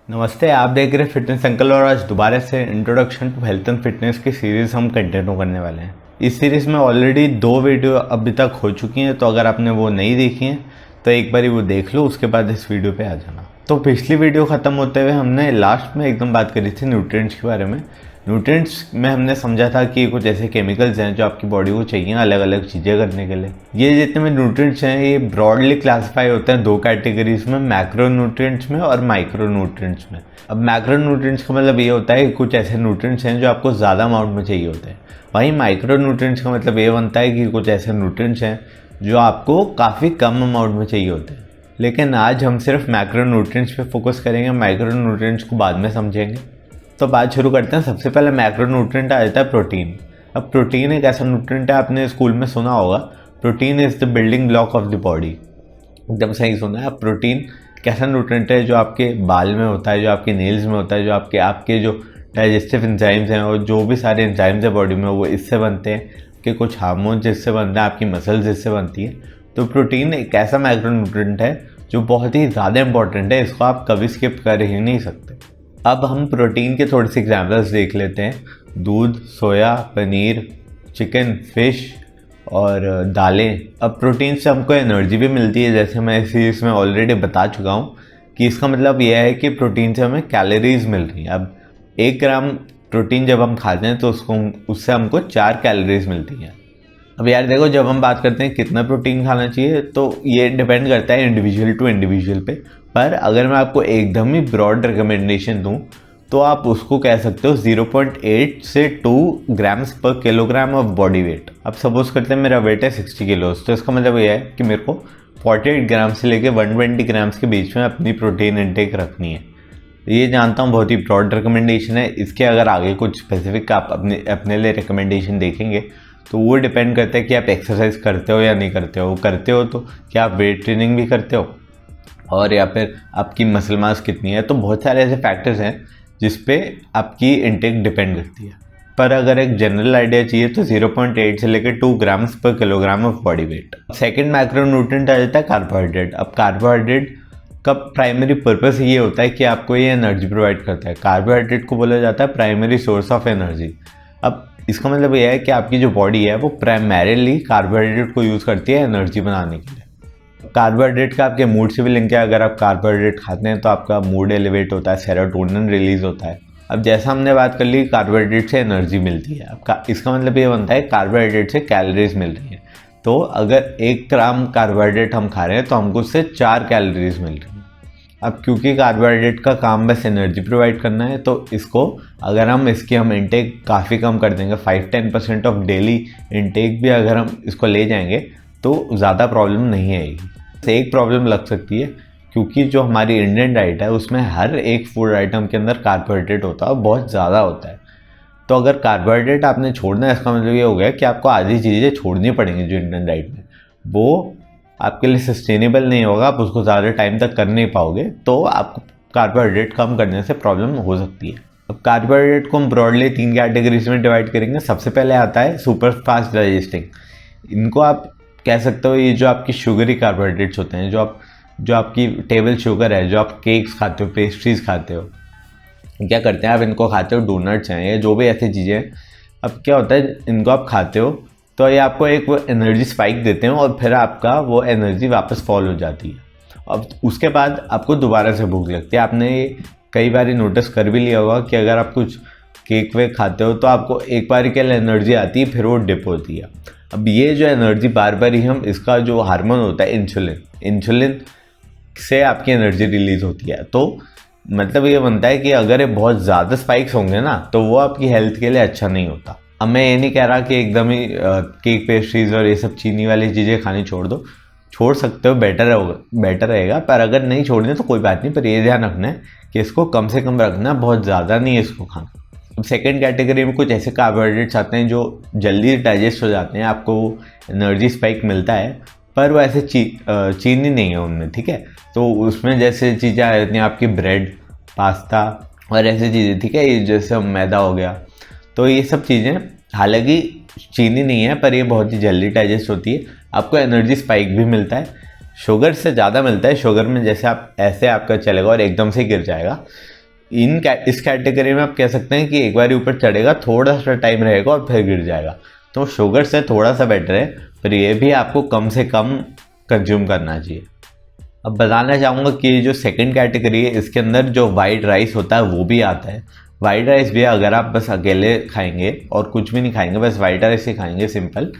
नमस्ते, आप देख रहे हैं फिटनेस अंकल और आज दोबारा से introduction to health and fitness की सीरीज़ हम कंटिन्यू करने वाले हैं। इस सीरीज़ में ऑलरेडी 2 वीडियो अभी तक हो चुकी हैं, तो अगर आपने वो नहीं देखी हैं तो एक बारी वो देख लो, उसके बाद इस वीडियो पे आ जाना। तो पिछली वीडियो ख़त्म होते हुए हमने लास्ट में एकदम बात करी थी न्यूट्रिएंट्स के बारे में। न्यूट्रिएंट्स में हमने समझा था कि कुछ ऐसे केमिकल्स हैं जो आपकी बॉडी को चाहिए अलग अलग चीज़ें करने के लिए। ये जितने भी न्यूट्रिएंट्स हैं ये ब्रॉडली क्लासीफाई होते हैं 2 कैटेगरीज में, मैक्रो न्यूट्रिएंट्स में और माइक्रो न्यूट्रिएंट्स में। अब मैक्रो न्यूट्रिएंट्स का मतलब ये होता है कि कुछ ऐसे न्यूट्रिएंट्स हैं जो आपको ज़्यादा अमाउंट में चाहिए होते हैं। वहीं माइक्रो न्यूट्रिएंट्स का मतलब ये बनता है कि कुछ ऐसे न्यूट्रिएंट्स हैं जो आपको काफ़ी कम अमाउंट में चाहिए होते हैं। लेकिन आज हम सिर्फ मैक्रो न्यूट्रिएंट्स पे फोकस करेंगे, माइक्रो न्यूट्रिएंट्स को बाद में समझेंगे। तो बात शुरू करते हैं। सबसे पहले मैक्रो न्यूट्रिएंट आ जाता है प्रोटीन। अब प्रोटीन एक ऐसा न्यूट्रिएंट है, आपने स्कूल में सुना होगा, protein is the building block of the body. एकदम सही सुना है। अब प्रोटीन कैसा न्यूट्रिएंट है जो आपके बाल में होता है, जो आपके नेल्स में होता है, जो आपके जो डाइजेस्टिव एंजाइम्स हैं और जो भी सारे एंजाइम्स हैं बॉडी में वो इससे बनते हैं, कि कुछ हार्मोन जिससे बनते हैं, आपकी मसल्स जिससे बनती है। तो प्रोटीन एक ऐसा मैक्रो न्यूट्रिएंट है जो बहुत ही ज़्यादा इंपॉर्टेंट है, इसको आप कभी स्किप कर ही नहीं सकते। अब हम प्रोटीन के थोड़े से एग्जाम्पल्स देख लेते हैं। दूध, सोया, पनीर, चिकन, फिश और दालें। अब प्रोटीन से हमको एनर्जी भी मिलती है, जैसे मैं इस सीरीज़ में ऑलरेडी बता चुका हूँ कि इसका मतलब यह है कि प्रोटीन से हमें कैलोरीज मिल रही हैं। अब 1 ग्राम प्रोटीन जब हम खाते हैं तो उससे हमको 4 कैलोरीज मिलती हैं। अब यार देखो, जब हम बात करते हैं कितना प्रोटीन खाना चाहिए तो ये डिपेंड करता है इंडिविजुअल टू इंडिविजुअल पे। पर अगर मैं आपको एकदम ही ब्रॉड रिकमेंडेशन दूं तो आप उसको कह सकते हो 0.8 से 2 grams per kilogram of body wait. अब सपोज करते हैं मेरा वेट है 60 किलोज, तो इसका मतलब ये है कि मेरे को 48 ग्राम से लेकर 120 ग्राम्स के बीच में अपनी प्रोटीन इंटेक रखनी है। ये जानता हूँ बहुत ही ब्रॉड रिकमेंडेशन है, इसके अगर आगे कुछ स्पेसिफिक आप अपने लिए रिकमेंडेशन देखेंगे तो वो डिपेंड करता है कि आप एक्सरसाइज करते हो या नहीं करते हो। करते हो तो क्या आप वेट ट्रेनिंग भी करते हो, और या फिर आपकी मसल मास कितनी है। तो बहुत सारे ऐसे फैक्टर्स हैं जिस पे आपकी इंटेक डिपेंड करती है। पर अगर एक जनरल आइडिया चाहिए तो 0.8 से लेकर 2 grams per kilogram of body weight. Second micro nutrient आ जाता है कार्बोहाइड्रेट। अब कार्बोहाइड्रेट का प्राइमरी पर्पस ये होता है कि आपको ये एनर्जी प्रोवाइड करता है। कार्बोहाइड्रेट को बोला जाता है प्राइमरी सोर्स ऑफ एनर्जी। अब इसका मतलब यह है कि आपकी जो बॉडी है वो प्राइमरीली कार्बोहाइड्रेट को यूज़ करती है एनर्जी बनाने के लिए। कार्बोहाइड्रेट का आपके मूड से भी लिंक है। अगर आप कार्बोहाइड्रेट खाते हैं तो आपका मूड एलिवेट होता है, सेरोटोनिन रिलीज होता है। अब जैसा हमने बात कर ली, कार्बोहाइड्रेट से एनर्जी मिलती है। अब इसका मतलब ये बनता है कार्बोहाइड्रेट से कैलोरीज मिल रही है। तो अगर 1 ग्राम कार्बोहाइड्रेट हम खा रहे हैं तो हमको उससे 4 कैलोरीज मिल रही है। अब क्योंकि कार्बोहाइड्रेट का काम बस एनर्जी प्रोवाइड करना है, तो इसको अगर हम इंटेक काफ़ी कम कर देंगे, 5-10% ऑफ डेली इंटेक भी अगर हम इसको ले जाएंगे तो ज़्यादा प्रॉब्लम नहीं आएगी। एक प्रॉब्लम लग सकती है क्योंकि जो हमारी इंडियन डाइट है उसमें हर एक फूड आइटम के अंदर कार्बोहाइड्रेट होता है और बहुत ज़्यादा होता है। तो अगर कार्बोहाइड्रेट आपने छोड़ना है, इसका मतलब ये हो गया कि आपको आधी चीज़ें छोड़नी पड़ेंगी जो इंडियन डाइट में, वो आपके लिए सस्टेनेबल नहीं होगा, आप उसको ज़्यादा टाइम तक कर नहीं पाओगे। तो आपको कार्बोहाइड्रेट कम करने से प्रॉब्लम हो सकती है। अब कार्बोहाइड्रेट को हम ब्रॉडली 3 कैटेगरीज में डिवाइड करेंगे। सबसे पहले आता है सुपर फास्ट डाइजेस्टिंग। इनको आप कह सकते हो ये जो आपकी शुगरी कार्बोहाइड्रेट्स होते हैं, जो आपकी टेबल शुगर है, जो आप केक्स खाते हो, पेस्ट्रीज खाते हो, क्या करते हैं आप इनको खाते हो, डोनट्स हैं, ये जो भी ऐसी चीज़ें हैं। अब क्या होता है, इनको आप खाते हो तो ये आपको एक वो एनर्जी स्पाइक देते हैं और फिर आपका वो एनर्जी वापस फॉल हो जाती है। अब उसके बाद आपको दोबारा से भूख लगती है। आपने कई बार नोटिस कर भी लिया होगा कि अगर आप कुछ केक वेक खाते हो तो आपको एक बार के लिए एनर्जी आती है, फिर वो डिप होती है। अब ये जो एनर्जी बार बार ही हम इसका जो हार्मोन होता है इंसुलिन से आपकी एनर्जी रिलीज होती है। तो मतलब ये बनता है कि अगर ये बहुत ज़्यादा स्पाइक्स होंगे ना तो वो आपकी हेल्थ के लिए अच्छा नहीं होता। अब मैं ये नहीं कह रहा कि एकदम ही केक पेस्ट्रीज और ये सब चीनी वाली चीज़ें खानी छोड़ दो, छोड़ सकते हो, बेटर रहेगा। पर अगर नहीं छोड़नी तो कोई बात नहीं, पर ये ध्यान रखना है कि इसको कम से कम रखना, बहुत ज़्यादा नहीं है इसको खाना। अब सेकेंड कैटेगरी में कुछ ऐसे कार्बोहाइड्रेट्स आते हैं जो जल्दी डाइजेस्ट हो जाते हैं, आपको एनर्जी स्पाइक मिलता है, पर वो ऐसे चीनी नहीं है उनमें, ठीक है। तो उसमें जैसे चीज़ें आ जाती हैं आपकी ब्रेड, पास्ता और ऐसी चीज़ें, ठीक है, ये जैसे मैदा हो गया। तो ये सब चीज़ें हालांकि चीनी नहीं है पर ये बहुत ही जल्दी डाइजेस्ट होती है, आपको एनर्जी स्पाइक भी मिलता है। शुगर से ज़्यादा मिलता है। शुगर में जैसे आप ऐसे आपका चलेगा और एकदम से गिर जाएगा, इस कैटेगरी में आप कह सकते हैं कि एक बार ऊपर चढ़ेगा, थोड़ा सा टाइम रहेगा और फिर गिर जाएगा। तो शुगर से थोड़ा सा बेटर है, पर ये भी आपको कम से कम कंज्यूम करना चाहिए। अब बताना चाहूँगा कि ये जो सेकंड कैटेगरी है, इसके अंदर जो वाइट राइस होता है वो भी आता है। वाइट राइस भी अगर आप बस अकेले खाएंगे और कुछ भी नहीं खाएंगे, बस वाइट राइस ही खाएंगे सिंपल,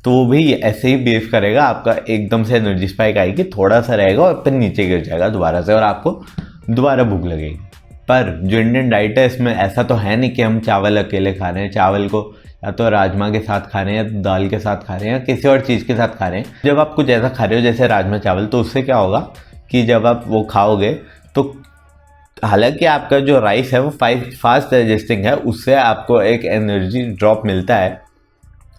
तो वो भी ऐसे ही बिहेव करेगा। आपका एकदम से एनर्जी स्पाइक आएगी, थोड़ा सा रहेगा और फिर नीचे गिर जाएगा दोबारा से, और आपको दोबारा भूख लगेगी। पर जो इंडियन डाइट है, इसमें ऐसा तो है नहीं कि हम चावल अकेले खा रहे हैं। चावल को या तो राजमा के साथ खा रहे हैं, या दाल के साथ खा रहे हैं, या किसी और चीज़ के साथ खा रहे हैं। जब आप कुछ ऐसा खा रहे हो जैसे राजमा चावल, तो उससे क्या होगा कि जब आप वो खाओगे तो हालांकि आपका जो राइस है वो फास्ट डाइजेस्टिंग है, उससे आपको एक एनर्जी ड्रॉप मिलता है,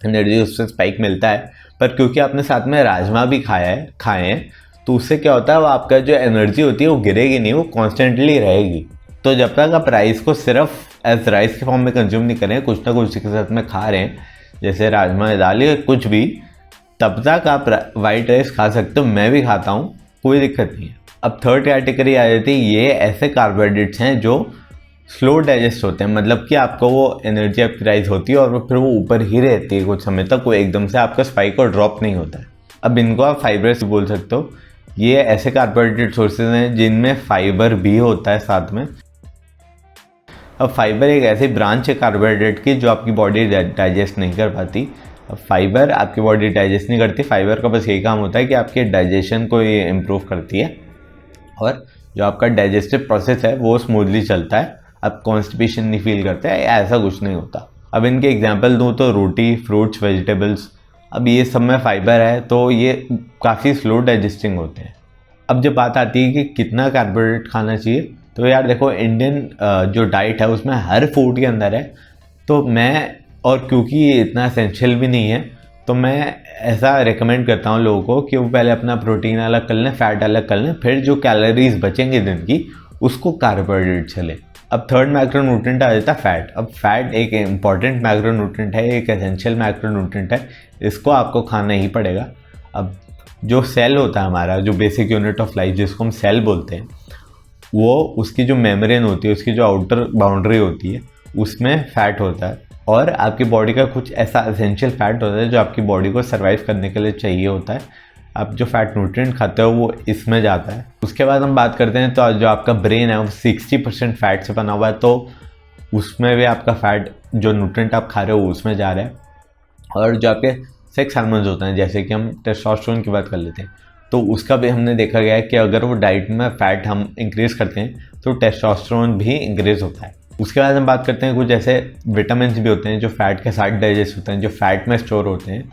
एनर्जी उससे स्पाइक मिलता है। पर क्योंकि आपने साथ में राजमा भी खाए हैं, तो उससे क्या होता है, वो आपका जो एनर्जी होती है वो गिरेगी नहीं, वो कॉन्स्टेंटली रहेगी। तो जब तक आप राइस को सिर्फ एज राइस के फॉर्म में कंज्यूम नहीं करें, कुछ ना कुछ के साथ में खा रहे हैं, जैसे राजमा दाल या कुछ भी, तब तक आप वाइट राइस खा सकते हो। मैं भी खाता हूँ, कोई दिक्कत नहीं है। अब थर्ड कैटेगरी आ जाती है, ये ऐसे कार्बोहाइड्रेट्स हैं जो स्लो डाइजेस्ट होते हैं, मतलब कि आपको वो एनर्जी आपकी राइज होती है और फिर वो ऊपर ही रहती है कुछ समय तक, वो एकदम से आपका स्पाइक और ड्रॉप नहीं होता है। अब इनको आप फाइबर्स बोल सकते हो। ये ऐसे कार्बोहाइड्रेट सोर्सेज हैं जिनमें फाइबर भी होता है साथ में। अब फाइबर एक ऐसी ब्रांच है कार्बोहाइड्रेट की जो आपकी बॉडी डाइजेस्ट नहीं कर पाती। अब फाइबर आपकी बॉडी डाइजेस्ट नहीं करती, फाइबर का बस यही काम होता है कि आपके डाइजेशन को ये इम्प्रूव करती है और जो आपका डाइजेस्टिव प्रोसेस है वो स्मूथली चलता है। आप कॉन्स्टिपेशन नहीं फील करते हैं, ऐसा कुछ नहीं होता। अब इनके एग्जांपल दूँ तो रोटी, फ्रूट्स, वेजिटेबल्स, अब ये सब में फाइबर है तो ये काफ़ी स्लो डाइजेस्टिंग होते हैं। अब जब बात आती है कि कितना कार्बोहाइड्रेट खाना चाहिए, तो यार देखो, इंडियन जो डाइट है उसमें हर फूड के अंदर है। तो मैं, और क्योंकि ये इतना एसेंशियल भी नहीं है, तो मैं ऐसा रिकमेंड करता हूँ लोगों को कि वो पहले अपना प्रोटीन अलग कर लें, फैट अलग कर लें, फिर जो कैलोरीज बचेंगे दिन की उसको कार्बोहाइड्रेट से लें। अब थर्ड मैक्रोन्यूट्रिएंट आ जाता है फैट। अब फैट एक इंपॉर्टेंट मैक्रोन्यूट्रिएंट है, एक एसेंशियल मैक्रोन्यूट्रिएंट है, इसको आपको खाना ही पड़ेगा। अब जो सेल होता है हमारा, जो बेसिक यूनिट ऑफ लाइफ जिसको हम सेल बोलते हैं, वो उसकी जो मेम्ब्रेन होती है, उसकी जो आउटर बाउंड्री होती है, उसमें फैट होता है। और आपकी बॉडी का कुछ ऐसा एसेंशियल फैट होता है जो आपकी बॉडी को सर्वाइव करने के लिए चाहिए होता है। आप जो फैट न्यूट्रिएंट खाते हो वो इसमें जाता है। उसके बाद हम बात करते हैं तो जो आपका ब्रेन है वो 60% फैट से बना हुआ है, तो उसमें भी आपका फैट, जो न्यूट्रिएंट आप खा रहे हो उसमें जा रहा है। और जो आपके सेक्स हार्मोन्स होते हैं, जैसे कि हम टेस्टोस्टेरोन की बात कर लेते हैं, तो उसका भी हमने देखा गया है कि अगर वो डाइट में फैट हम इंक्रीज़ करते हैं तो टेस्टोस्टेरोन भी इंक्रीज़ होता है। उसके बाद हम बात करते हैं कुछ ऐसे विटामिन भी होते हैं जो फैट के साथ डाइजेस्ट होते हैं, जो फैट में स्टोर होते हैं,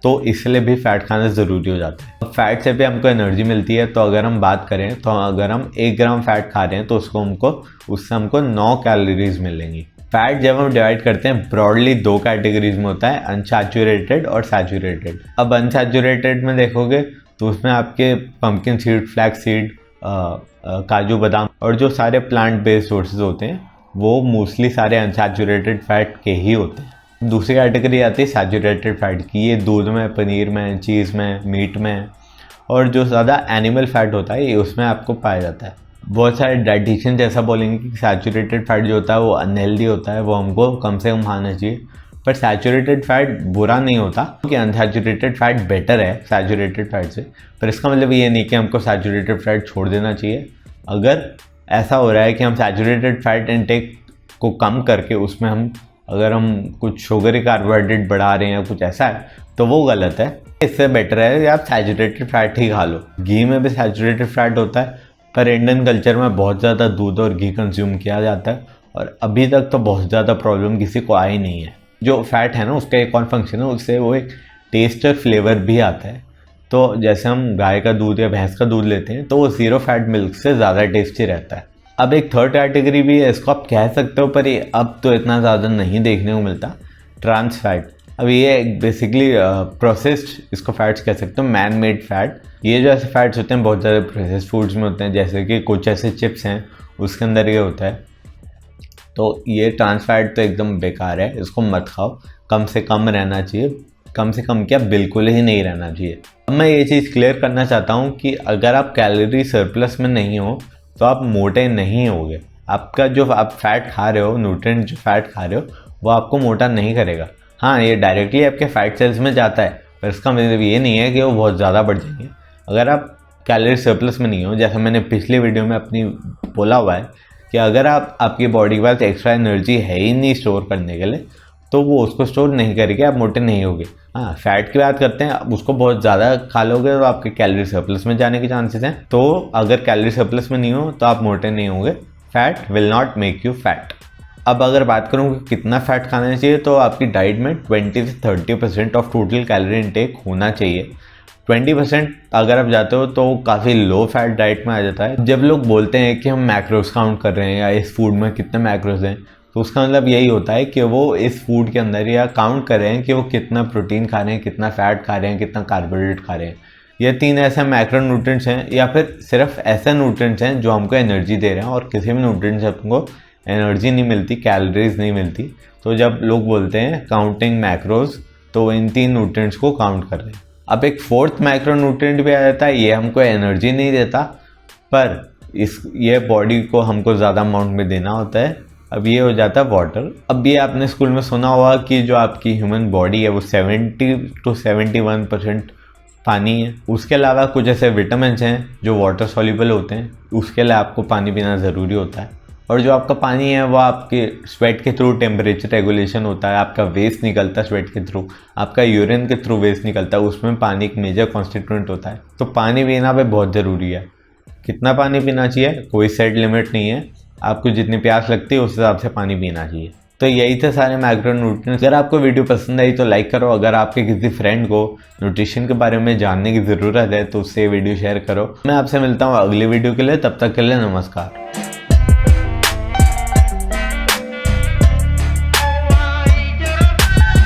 तो इसलिए भी फैट खाना ज़रूरी हो जाता है। अब फैट से भी हमको एनर्जी मिलती है, तो अगर हम बात करें तो अगर हम 1 ग्राम फैट खा रहे हैं तो उससे हमको 9 कैलोरीज मिलेंगी। फैट जब हम डिवाइड करते हैं ब्रॉडली 2 कैटेगरीज में होता है, अनसैचुरेटेड और सैचुरेटेड। अब अनसैचुरेटेड में देखोगे तो उसमें आपके पंपकिन सीड, फ्लैक्स सीड, काजू बादाम और जो सारे प्लांट बेस्ड सोर्सेज होते हैं वो मोस्टली सारे अनसैचुरेटेड फैट के ही होते हैं। दूसरी कैटेगरी आती है सैचुरेटेड फैट की। ये दूध में, पनीर में, चीज़ में, मीट में, और जो ज़्यादा एनिमल फैट होता है ये उसमें आपको पाया जाता है। बहुत सारे डाइटिशियन ऐसा बोलेंगे कि सैचुरेटेड फैट जो होता है वो अनहेल्दी होता है, वो हमको कम से कम खाना चाहिए। पर सैचुरेटेड फैट बुरा नहीं होता, क्योंकि अनसैचुरेटेड फैट बेटर है सैचुरेटेड फैट से। पर इसका मतलब ये नहीं कि हमको सैचुरेटेड फैट छोड़ देना चाहिए। अगर ऐसा हो रहा है कि हम सैचुरेटेड फैट इनटेक को कम करके उसमें अगर हम कुछ शुगरी कार्बोहाइड्रेट बढ़ा रहे हैं या कुछ ऐसा है, तो वो गलत है। इससे बेटर है कि आप सैचुरेटेड फैट ही खा लो। घी में भी सैचुरेटेड फैट होता है, पर इंडियन कल्चर में बहुत ज़्यादा दूध और घी कंज्यूम किया जाता है और अभी तक तो बहुत ज़्यादा प्रॉब्लम किसी को आई नहीं है। जो फैट है ना, उसका एक और फंक्शन है, उससे वो एक टेस्ट और फ्लेवर भी आता है। तो जैसे हम गाय का दूध या भैंस का दूध लेते हैं तो वो 0 फैट मिल्क से ज़्यादा टेस्टी रहता है। अब एक थर्ड कैटेगरी भी है, इसको आप कह सकते हो, पर ये अब तो इतना ज़्यादा नहीं देखने को मिलता, ट्रांस फैट। अब ये बेसिकली प्रोसेस्ड, इसको फैट्स कह सकते हो, मैन मेड फैट। ये जो ऐसे फैट्स होते हैं बहुत ज़्यादा प्रोसेस्ड फूड्स में होते हैं, जैसे कि कुछ ऐसे चिप्स हैं उसके अंदर ये होता है। तो ये ट्रांस फैट तो एकदम बेकार है, इसको मत खाओ, कम से कम रहना चाहिए। कम से कम क्या, बिल्कुल ही नहीं रहना चाहिए। अब मैं ये चीज़ क्लियर करना चाहता हूँ कि अगर आप कैलोरी सरप्लस में नहीं हो तो आप मोटे नहीं होगे। आपका जो आप फैट खा रहे हो, न्यूट्रिएंट जो फैट खा रहे हो, वो आपको मोटा नहीं करेगा। हाँ, ये डायरेक्टली आपके फैट सेल्स में जाता है, पर इसका मतलब ये नहीं है कि वो बहुत ज़्यादा बढ़ जाएंगे। अगर आप कैलोरी सरप्लस में नहीं हो, जैसा मैंने पिछले वीडियो में अपनी बोला हुआ है कि अगर आपकी बॉडी के पास एक्स्ट्रा एनर्जी है ही नहीं स्टोर करने के लिए, तो वो उसको स्टोर नहीं करेगी, आप मोटे नहीं होगे। हाँ, फैट की बात करते हैं, आप उसको बहुत ज़्यादा खा लोगे तो आपके कैलोरी सरप्लस में जाने के चांसेस हैं। तो अगर कैलोरी सरप्लस में नहीं हो तो आप मोटे नहीं होंगे। Fat will not make you fat. अब अगर बात करूँ कि कितना फैट खाना चाहिए, तो आपकी डाइट में 20 से 30% ऑफ टोटल कैलोरी इनटेक होना चाहिए। 20% अगर आप जाते हो तो काफ़ी लो फैट डाइट में आ जाता है। जब लोग बोलते हैं कि हम मैक्रोस काउंट कर रहे हैं या इस फूड में कितने मैक्रोस हैं, तो उसका मतलब यही होता है कि वो इस फूड के अंदर या काउंट कर रहे हैं कि वो कितना प्रोटीन खा रहे हैं, कितना फैट खा रहे हैं, कितना कार्बोहाइड्रेट खा रहे हैं। ये 3 ऐसे मैक्रो न्यूट्रिएंट्स हैं, या फिर सिर्फ ऐसे न्यूट्रिएंट्स हैं जो हमको एनर्जी दे रहे हैं, और किसी भी न्यूट्रिएंट से हमको एनर्जी नहीं मिलती, कैलोरीज नहीं मिलती। तो जब लोग बोलते हैं काउंटिंग मैक्रोज, तो इन 3 न्यूट्रिएंट्स को काउंट कर रहे हैं। अब एक 4th मैक्रो न्यूट्रिएंट भी आ जाता है, ये हमको एनर्जी नहीं देता, पर ये बॉडी को हमको ज़्यादा अमाउंट में देना होता है। अब ये हो जाता है वाटर। अब ये आपने स्कूल में सुना होगा कि जो आपकी ह्यूमन बॉडी है वो 70 to 71% पानी है। उसके अलावा कुछ ऐसे विटामिन हैं जो वाटर सॉल्युबल होते हैं, उसके लिए आपको पानी पीना ज़रूरी होता है। और जो आपका पानी है वो आपके स्वेट के थ्रू टेम्परेचर रेगुलेशन होता है, आपका वेस्ट निकलता है स्वेट के थ्रू, आपका यूरिन के थ्रू वेस्ट निकलता है, उसमें पानी एक मेजर कॉन्स्टिट्यूएंट होता है। तो पानी पीना पे बहुत ज़रूरी है। कितना पानी पीना चाहिए, कोई सेट लिमिट नहीं है, आपको जितनी प्यास लगती है उस हिसाब से पानी पीना चाहिए। तो यही थे सारे मैक्रो न्यूट्रिएंट्स। अगर आपको वीडियो पसंद आई तो लाइक करो। अगर आपके किसी फ्रेंड को न्यूट्रिशन के बारे में जानने की ज़रूरत है तो उससे वीडियो शेयर करो। मैं आपसे मिलता हूँ अगली वीडियो के लिए, तब तक के लिए नमस्कार।